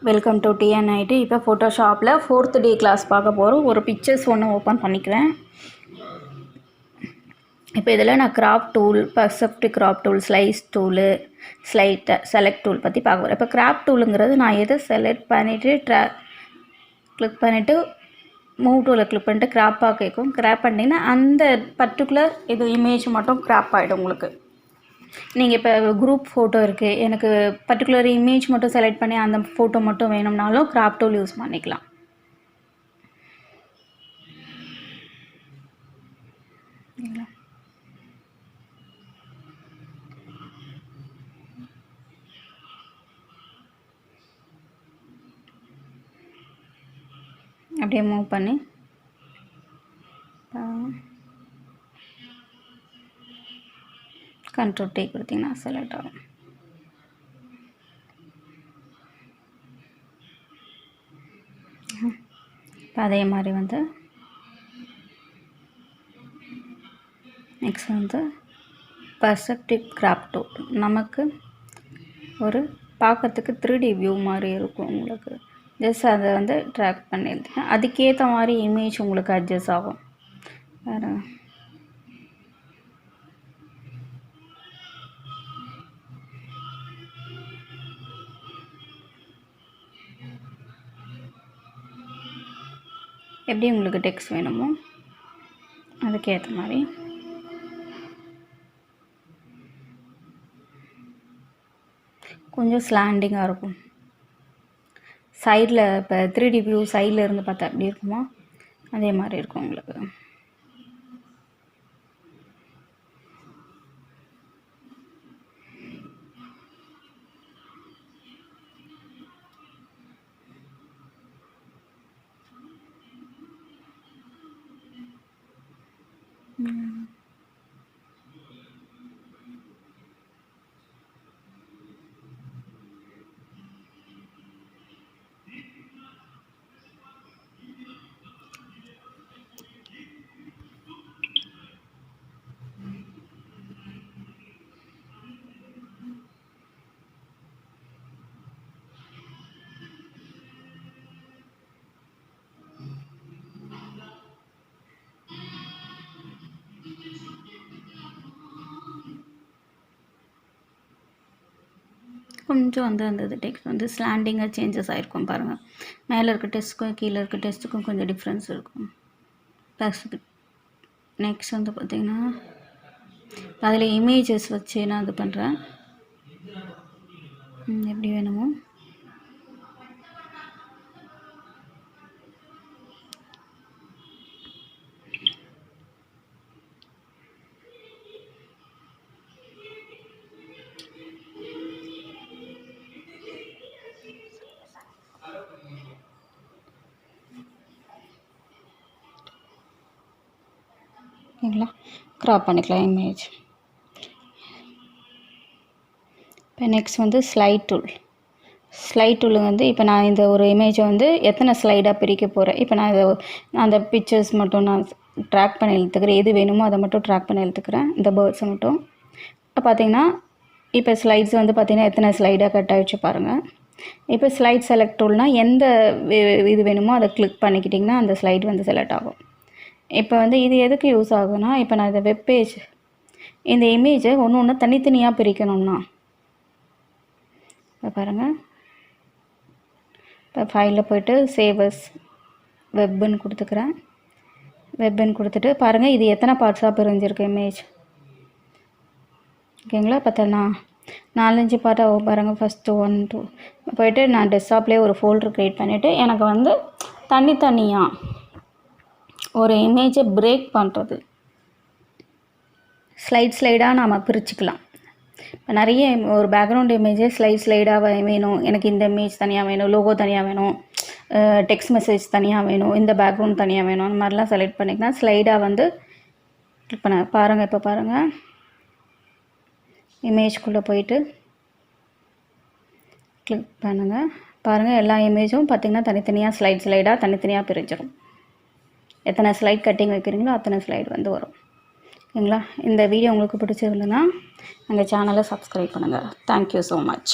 Welcome to டிஎன்ஐடி. இப்போ ஃபோட்டோஷாப்பில் 4th day class பார்க்க போகிறோம். ஒரு பிக்சர்ஸ் ஒன்று ஓப்பன் பண்ணிக்கிறேன். இப்போ இதில் நான் graph tool, perfect graph tool, slice tool, select tool பற்றி பார்க்க போகிறேன். இப்போ கிராப் டூலுங்கிறது நான் எதை செலக்ட் பண்ணிவிட்டு கிளிக் பண்ணிவிட்டு மூவ் டூலில் கிளிக் பண்ணிட்டு கிராப்பாக கேட்கும். கிராப் பண்ணிங்கன்னா அந்த பர்டிகுலர் இது இமேஜ் மட்டும் கிராப் ஆகிடும் உங்களுக்கு. நீங்கள் இப்போ குரூப் ஃபோட்டோ இருக்குது, எனக்கு பர்டிகுலர் இமேஜ் மட்டும் செலக்ட் பண்ணி அந்த ஃபோட்டோ மட்டும் வேணும்னாலும் கிராப் டூல் யூஸ் பண்ணிக்கலாம். அப்படியே மூவ் பண்ணி கண்ட்ரோல் டீ கொடுத்தீங்கன்னா செலக்ட் ஆகும். இப்போ அதே மாதிரி வந்து நெக்ஸ்ட் வந்து பர்ஸ்பெக்டிவ் கிராப் டூல். நமக்கு ஒரு பார்க்கறதுக்கு 3D வியூ மாதிரி இருக்கும். உங்களுக்கு ஜஸ்ட் அதை வந்து ட்ராக் பண்ணியிருந்தேன், அதுக்கேற்ற மாதிரி இமேஜ் உங்களுக்கு அட்ஜஸ்ட் ஆகும். வேறு எப்படி உங்களுக்கு டெக்ஸ்ட் வேணுமோ அதுக்கேற்ற மாதிரி கொஞ்சம் ஸ்லாண்டிங்காக இருக்கும். சைடில் இப்போ 3D வியூ சைடில் இருந்து பார்த்தா எப்படி இருக்குமோ அதே மாதிரி இருக்கும் உங்களுக்கு. கொஞ்சம் வந்து அந்த டெக்ஸ்ட் வந்து ஸ்லாண்டிங்காக சேஞ்சஸ் ஆகிருக்கும் பாருங்கள். மேலே இருக்க டெஸ்ட்டுக்கும் கீழே இருக்க டெஸ்ட்டுக்கும் கொஞ்சம் டிஃப்ரென்ஸ் இருக்கும். ப்ளஸ் நெக்ஸ்ட் வந்து பார்த்திங்கன்னா அதில் இமேஜஸ் வச்சு நான் இது பண்ணுறேன். எப்படி வேணுமோ ஓகேங்களா, க்ராப் பண்ணிக்கலாம் இமேஜ். இப்போ நெக்ஸ்ட் வந்து ஸ்லைட் டூல் வந்து இப்போ நான் இந்த ஒரு இமேஜை வந்து எத்தனை ஸ்லைடாக பிரிக்க போகிறேன். இப்போ நான் இதை அந்த பிக்சர்ஸ் மட்டும் நான் ட்ராக் பண்ணி எழுத்துக்கிறேன், எது வேணுமோ அதை மட்டும் ட்ராக் பண்ணி எழுத்துக்கிறேன், இந்த பேர்ட்ஸை மட்டும். இப்போ பார்த்திங்கன்னா இப்போ ஸ்லைட்ஸ் வந்து பார்த்திங்கன்னா எத்தனை ஸ்லைடாக கட் ஆகிடுச்சு பாருங்கள். இப்போ ஸ்லைட் செலக்ட் டூல்னால் எந்த இது வேணுமோ அதை கிளிக் பண்ணிக்கிட்டிங்கன்னா அந்த ஸ்லைட் வந்து செலக்ட் ஆகும். இப்போ வந்து இது எதுக்கு யூஸ் ஆகுதுன்னா, இப்போ நான் இந்த வெப்பேஜ் இந்த இமேஜை ஒன்று தனித்தனியாக பிரிக்கணும்னா இப்போ பாருங்கள். இப்போ ஃபைலில் போய்ட்டு சேவஸ் வெப்புன்னு கொடுத்துக்கிறேன். வெப்புன்னு கொடுத்துட்டு பாருங்கள் இது எத்தனை பார்ட்ஸாக பிரிஞ்சிருக்கு இமேஜ். ஓகேங்களா, பார்த்தா 4-5 பார்ட்டாக பாருங்கள். ஃபஸ்ட்டு 1 2 போய்ட்டு நான் டெஸ்க்டாப்லேயே ஒரு ஃபோல்டர் க்ரியேட் பண்ணிவிட்டு எனக்கு வந்து தனித்தனியாக ஒரு இமேஜை பிரேக் பண்ணுறது ஸ்லைடாக நாம் பிரிச்சுக்கலாம். இப்போ நிறைய ஒரு பேக்ரவுண்ட் இமேஜே ஸ்லைடாக வேணும், எனக்கு இந்த இமேஜ் தனியாக வேணும், லோகோ தனியாக வேணும், டெக்ஸ்ட் மெசேஜ் தனியாக வேணும், இந்த பேக்ரவுண்ட் தனியாக வேணும், அந்த மாதிரிலாம் செலக்ட் பண்ணிக்கலாம். ஸ்லைடாக வந்து கிளிக் பண்ண பாருங்கள். இப்போ பாருங்கள், இமேஜ்குள்ளே போயிட்டு கிளிக் பண்ணுங்கள். பாருங்கள் எல்லா இமேஜும் பார்த்திங்கன்னா தனித்தனியாக ஸ்லைடாக தனித்தனியாக பிரிஞ்சிடும். எத்தனை ஸ்லைட் கட்டிங் வைக்கிறீங்களோ அத்தனை ஸ்லைடு வந்து வரும். ஓகேங்களா, இந்த வீடியோ உங்களுக்கு பிடிச்சிருந்ததுன்னா எங்கள் சேனலை சப்ஸ்கிரைப் பண்ணுங்கள். Thank you so much.